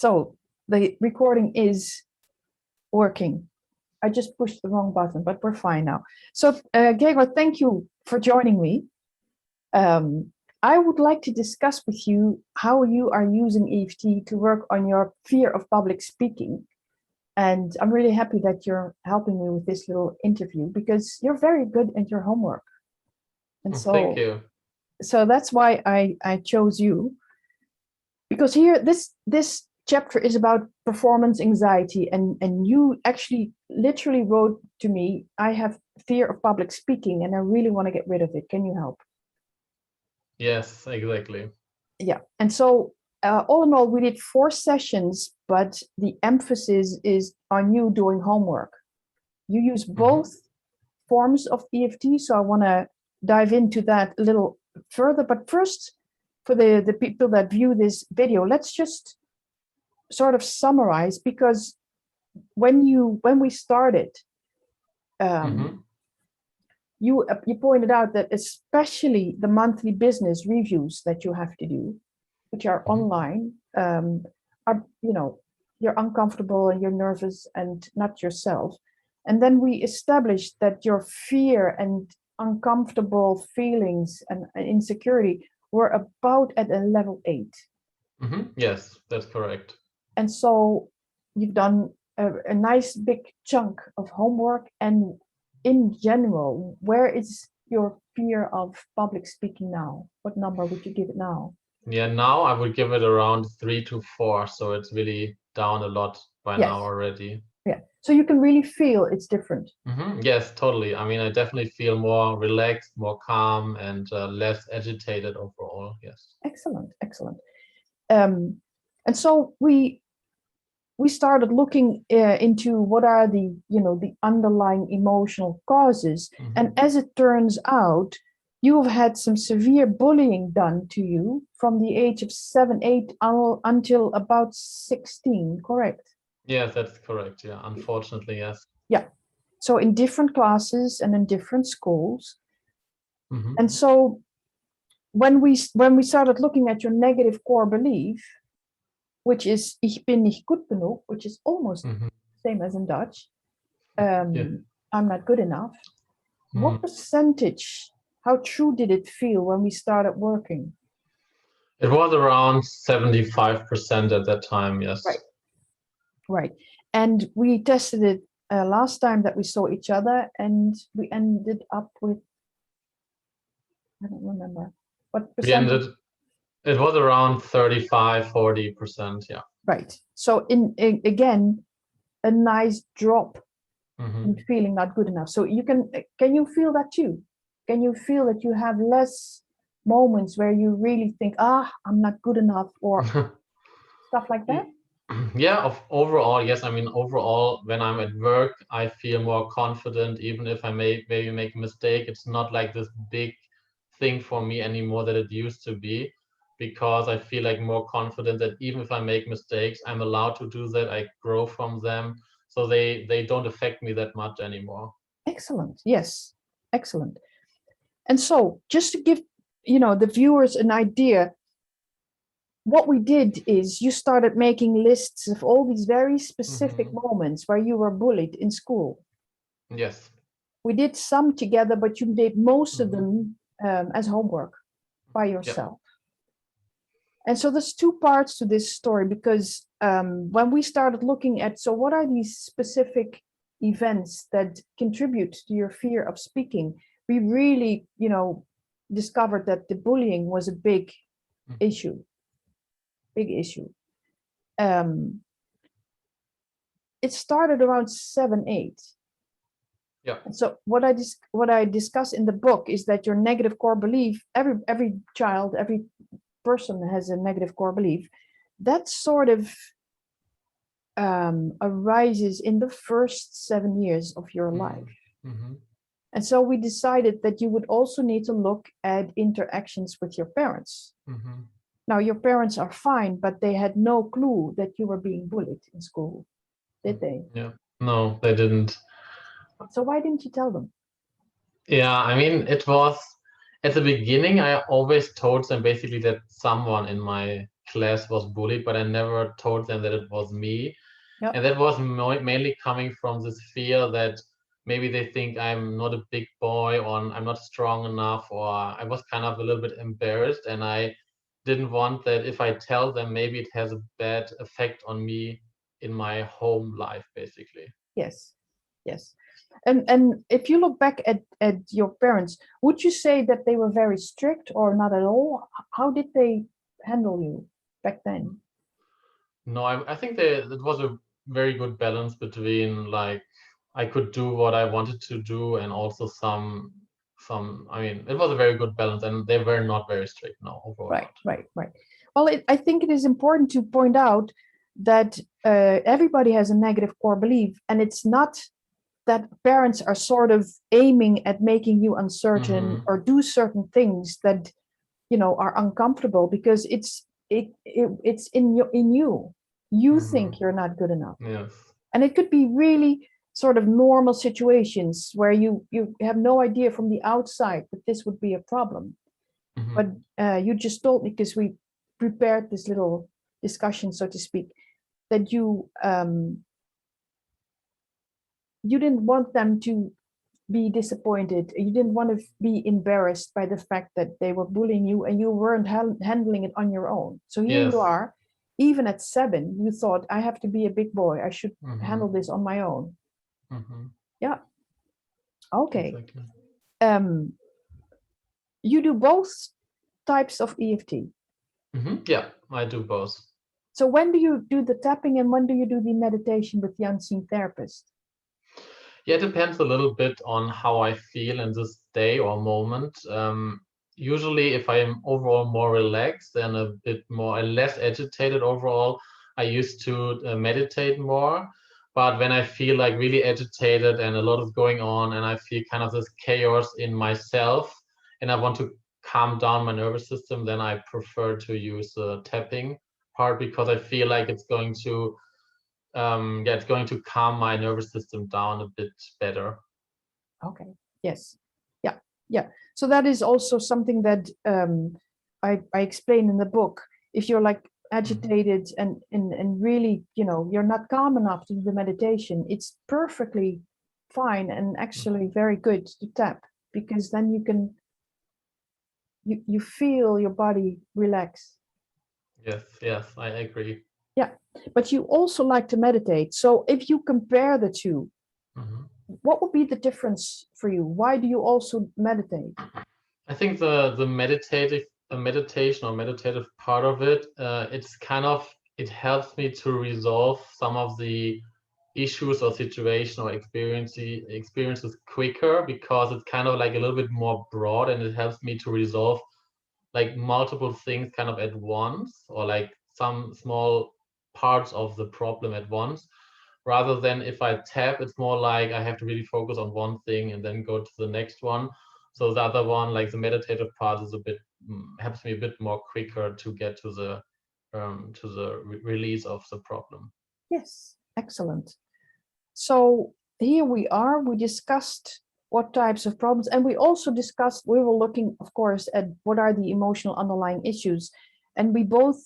So the recording is working. I just pushed the wrong button, but we're fine now. So Gregor, thank you for joining me. I would like to discuss with you how you are using EFT to work on your fear of public speaking. And I'm really happy that you're helping me with this little interview because you're very good at your homework. And so, thank you. So that's why I chose you. Because here, this chapter is about performance anxiety, and you actually literally wrote to me, I have fear of public speaking and I really want to get rid of it. Can you help? Yes, exactly. Yeah. And so all in all, we did 4 sessions, but the emphasis is on you doing homework. You use both forms of EFT, so I want to dive into that a little further. But first, for the people that view this video, let's just sort of summarize, because when we started, you pointed out that especially the monthly business reviews that you have to do, which are online, are, you're uncomfortable and you're nervous and not yourself. And then we established that your fear and uncomfortable feelings and insecurity were about at a level 8. Yes, that's correct. And so you've done a nice big chunk of homework. And in general, where is your fear of public speaking now? What number would you give it now? Yeah, now I would give it around 3 to 4. So it's really down a lot by now already. Yeah. So you can really feel it's different. Yes, totally. I mean, I definitely feel more relaxed, more calm, and less agitated overall. Yes. Excellent, excellent. And so we started looking into what are the underlying emotional causes. And as it turns out, you've had some severe bullying done to you from the age of 7, 8 until about 16, correct? Yes, that's correct. Yeah, unfortunately, yes. Yeah. So in different classes and in different schools. And so when we started looking at your negative core belief, which is ich bin nicht gut genug, which is almost the same as in Dutch. I'm not good enough. What percentage, how true did it feel when we started working? It was around 75% at that time, yes. Right. And we tested it last time that we saw each other, and we ended up with, I don't remember. What percentage? It was around 35-40%, yeah. Right. So again, a nice drop in feeling not good enough. So can you feel that too? Can you feel that you have less moments where you really think, I'm not good enough, or stuff like that? Yeah, overall, yes. I mean, overall, when I'm at work, I feel more confident, even if I maybe make a mistake. It's not like this big thing for me anymore that it used to be, because I feel like more confident that even if I make mistakes, I'm allowed to do that. I grow from them, so they don't affect me that much anymore. Excellent. Yes, excellent. And so just to give the viewers an idea, what we did is you started making lists of all these very specific moments where you were bullied in school. Yes. We did some together, but you did most of them as homework by yourself. And so there's 2 parts to this story, because when we started looking at, so what are these specific events that contribute to your fear of speaking, we really, discovered that the bullying was a big issue. Big issue. It started around 7, 8. Yeah. And so what I discuss in the book is that your negative core belief, every child, every person has a negative core belief, that sort of arises in the first 7 years of your life. And so we decided that you would also need to look at interactions with your parents. Now, your parents are fine, but they had no clue that you were being bullied in school, did they? Yeah. No, they didn't. So why didn't you tell them? Yeah, I mean, it was at the beginning, I always told them basically that someone in my class was bullied, but I never told them that it was me. Yep. And that was mainly coming from this fear that maybe they think I'm not a big boy, or I'm not strong enough, or I was kind of a little bit embarrassed, and I didn't want that if I tell them, maybe it has a bad effect on me in my home life, basically. Yes, yes. And if you look back at your parents, would you say that they were very strict or not at all? How did they handle you back then? No, I think it was a very good balance between, like, I could do what I wanted to do, and also some, I mean, it was a very good balance, and they were not very strict, no, overall. Right. Well, I think it is important to point out that everybody has a negative core belief, and it's not that parents are sort of aiming at making you uncertain or do certain things that, you know, are uncomfortable, because it's in you. You think you're not good enough. Yes. And it could be really sort of normal situations where you have no idea from the outside that this would be a problem. But you just told me, because we prepared this little discussion, so to speak, that you didn't want them to be disappointed. You didn't want to be embarrassed by the fact that they were bullying you, and you weren't handling it on your own. So here you are, even at 7, you thought, I have to be a big boy. I should handle this on my own. Yeah. Okay. Exactly. You do both types of EFT. Yeah, I do both. So when do you do the tapping, and when do you do the meditation with the unseen therapist? Yeah, it depends a little bit on how I feel in this day or moment. Usually, if I am overall more relaxed and a bit more less agitated overall, I used to meditate more. But when I feel like really agitated and a lot is going on, and I feel kind of this chaos in myself, and I want to calm down my nervous system, then I prefer to use the tapping part, because I feel like it's going to it's going to calm my nervous system down a bit better. Okay. Yes. Yeah. So that is also something that I explain in the book. If you're like agitated and really, you know, you're not calm enough to do the meditation, it's perfectly fine and actually very good to tap, because then you can you feel your body relax. Yes, I agree. Yeah, but you also like to meditate. So if you compare the two, what would be the difference for you? Why do you also meditate? I think the meditation or meditative part of it, it's kind of, it helps me to resolve some of the issues or situation or experiences quicker, because it's kind of like a little bit more broad, and it helps me to resolve like multiple things kind of at once, or like some small parts of the problem at once, rather than if I tap, it's more like I have to really focus on one thing and then go to the next one. So the other one, like the meditative part, is a bit helps me a bit more quicker to get to the release of the problem. Yes, excellent. So here we are. We discussed what types of problems, and we also discussed, we were looking, of course, at what are the emotional underlying issues, and we both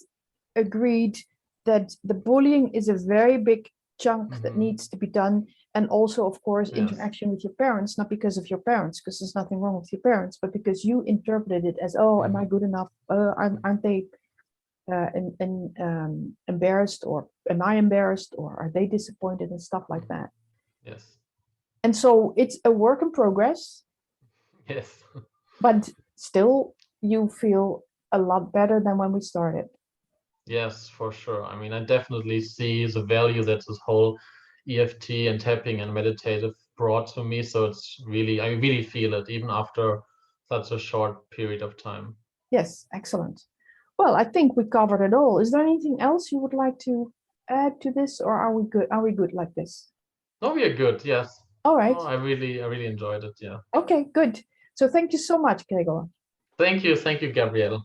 agreed that the bullying is a very big chunk that needs to be done, and also, of course, interaction with your parents, not because of your parents, because there's nothing wrong with your parents, but because you interpreted it as, oh, am I good enough? Aren't they embarrassed, or am I embarrassed, or are they disappointed, and stuff like that. Yes. And so it's a work in progress. Yes. But still, you feel a lot better than when we started. Yes, for sure. I mean, I definitely see the value that this whole EFT and tapping and meditative brought to me. So it's really, I really feel it even after such a short period of time. Yes, excellent. Well, I think we covered it all. Is there anything else you would like to add to this, or are we good? Are we good like this? No, we are good. Yes. All right. Oh, I really enjoyed it. Yeah. Okay, good. So thank you so much, Gregor. Thank you, Gabrielle.